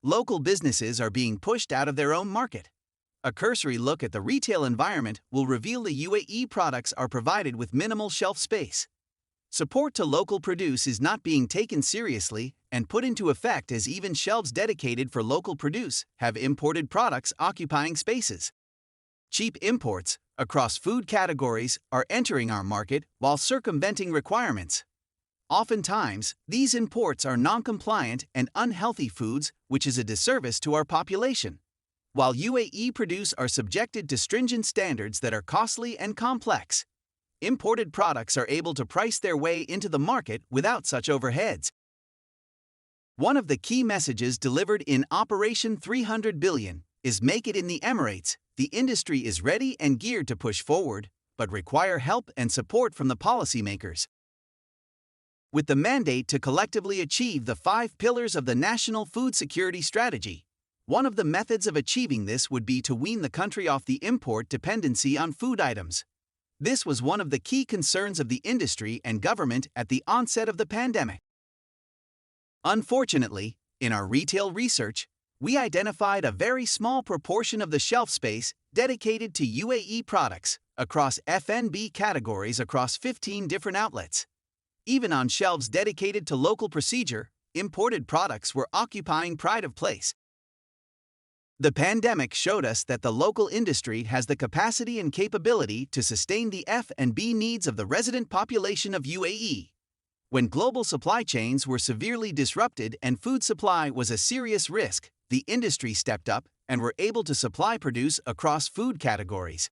local businesses are being pushed out of their own market. A cursory look at the retail environment will reveal the UAE products are provided with minimal shelf space. Support to local produce is not being taken seriously and put into effect as even shelves dedicated for local produce have imported products occupying spaces. Cheap imports across food categories are entering our market while circumventing requirements. Oftentimes, these imports are non-compliant and unhealthy foods, which is a disservice to our population. While UAE produce are subjected to stringent standards that are costly and complex, imported products are able to price their way into the market without such overheads. One of the key messages delivered in Operation 300 Billion is "Make it in the Emirates." The industry is ready and geared to push forward, but require help and support from the policymakers. With the mandate to collectively achieve the 5 pillars of the National Food Security Strategy, one of the methods of achieving this would be to wean the country off the import dependency on food items. This was one of the key concerns of the industry and government at the onset of the pandemic. Unfortunately, in our retail research, we identified a very small proportion of the shelf space dedicated to UAE products across F&B categories across 15 different outlets. Even on shelves dedicated to local procedure, imported products were occupying pride of place. The pandemic showed us that the local industry has the capacity and capability to sustain the F&B needs of the resident population of UAE. When global supply chains were severely disrupted and food supply was a serious risk, the industry stepped up and were able to supply produce across food categories.